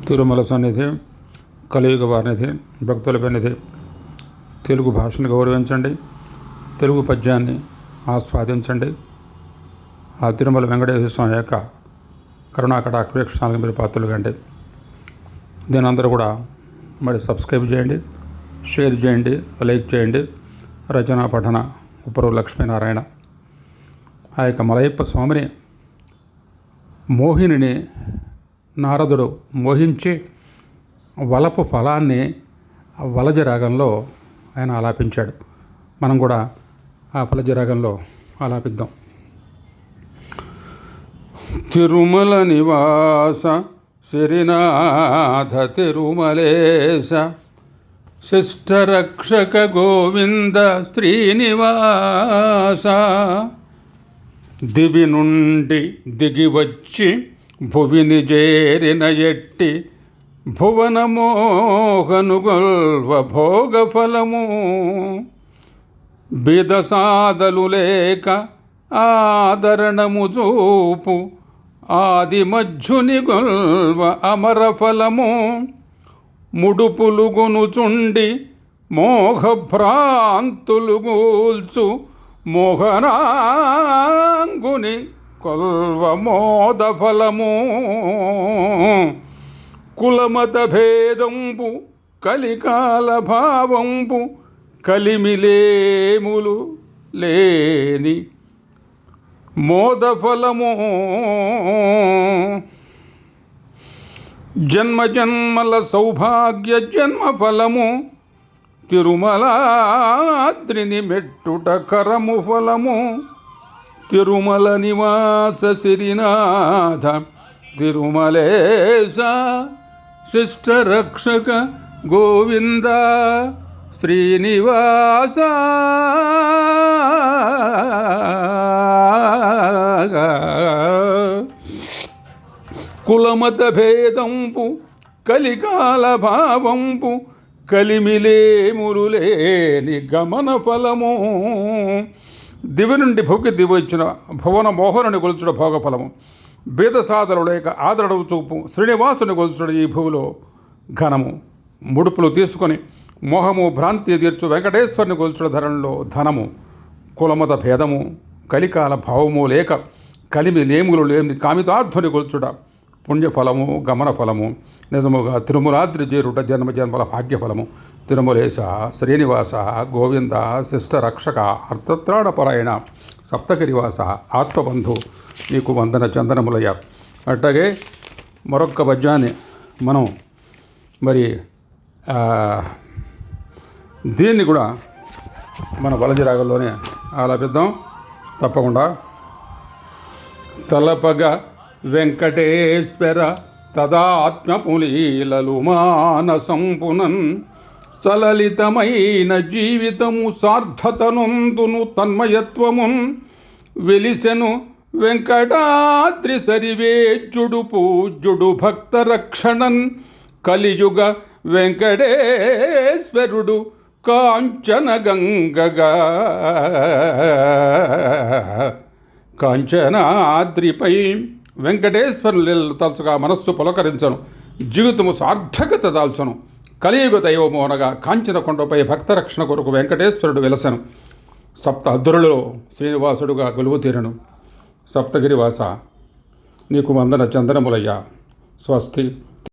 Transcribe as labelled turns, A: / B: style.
A: తిరుమల సన్నిధి, కలియుగ వారినిధి, భక్తుల పెన్నిధి. తెలుగు భాషను గౌరవించండి, తెలుగు పద్యాన్ని ఆస్వాదించండి. ఆ తిరుమల వెంకటేశ్వర స్వామి యొక్క కరుణాకటాక్ష వీక్షణాలకు మీరు పాత్రలు కండి. దీని అందరూ కూడా మరి సబ్స్క్రైబ్ చేయండి, షేర్ చేయండి, లైక్ చేయండి. రచనా పఠన ఉప్పరవు లక్ష్మీనారాయణ. ఆ యొక్క మలయప్ప స్వామిని మోహినిని నారదుడు మోహించి వలపు ఫలాన్ని వలజ రాగంలో ఆయన ఆలాపించాడు. మనం కూడా ఆ వలజ రాగంలో ఆలాపిద్దాం. తిరుమల నివాస శ్రీనాథ తిరుమలేశ శిష్టరక్షక గోవింద శ్రీనివాస. దివి నుండి దిగివచ్చి భువిని చేరిన ఎట్టి భువనమోహనుగొల్వ భోగఫలము. బిదసాదలు లేక ఆదరణము చూపు ఆది మధ్యుని గొల్వ అమరఫలము. ముడుపులుగునుచుండి మోహభ్రాంతులు గూల్చు మోహనాంగుని కొల్వ మోదఫలము. కులమత భేదంబు కలికాల భావంబు కలిమిలేములు లేని మోదఫలము. జన్మ జన్మల సౌభాగ్య జన్మఫలము. తిరుమలాద్రిని మెట్టుట కరము ఫలము. తిరుమల నివాస సిరినాథ తిరుమలేశ శిష్టరక్షక గోవింద శ్రీనివాస. కులమత భేదంపు కలికాల భావంపు కలిమిలేములు లేని గమన ఫలము. దివి నుండి భూకి దివి వచ్చిన భువన మోహనుని గొలుచుడ భోగఫలము. భేద సాధలు లేక ఆదరడు చూపు శ్రీనివాసుని గొలుచుడ ఈ భూమిలో ఘనము. ముడుపులు తీసుకొని మోహము భ్రాంతి తీర్చు వెంకటేశ్వరుని గొలుచుడ ధరణలో ధనము. కులమత భేదము కలికాల భావము లేక కలిమి లేములు లేని కామితార్థుని గొలుచుడ పుణ్యఫలము గమన ఫలము. నిజముగా తిరుమలాద్రి చేరుట జన్మ జన్మల భాగ్యఫలము. తిరుమలేశ శ్రీనివాస గోవింద శిష్టరక్షక అర్థత్రాణపరాయణ సప్తగిరివాస ఆత్మబంధు నీకు వందన చందనములయ్య. అట్లాగే మరొక్క పద్యాన్ని మనం మరి దీన్ని కూడా మన వలజ రాగంలోనే ఆలాపిద్దాం తప్పకుండా. తలపగా వెంకటేశ్వర తదాత్మపులీలలు మానసంపునన్ సలలితమైన జీవితము సార్థతనుందును తన్మయత్వమున్ వెలిసెను వెంకటాద్రి సరివేజ్జుడు పూజ్యుడు భక్త రక్షణన్ కలియుగ వెంకటేశ్వరుడు కాంచన గంగగా. కాంచనాద్రిపై వెంకటేశ్వరులు తలుచుగా మనస్సు పులకరించను, జీవితము సార్థకత దాల్చను. కలియుగ దైవము అనగా కాంచన కొండపై భక్త రక్షణ కొరకు వెంకటేశ్వరుడు వెలసెను. సప్త అద్దురులలో శ్రీనివాసుడుగా గొలువు తీరను. సప్తగిరివాస నీకు వందన చందనములయ్యా. స్వస్తి.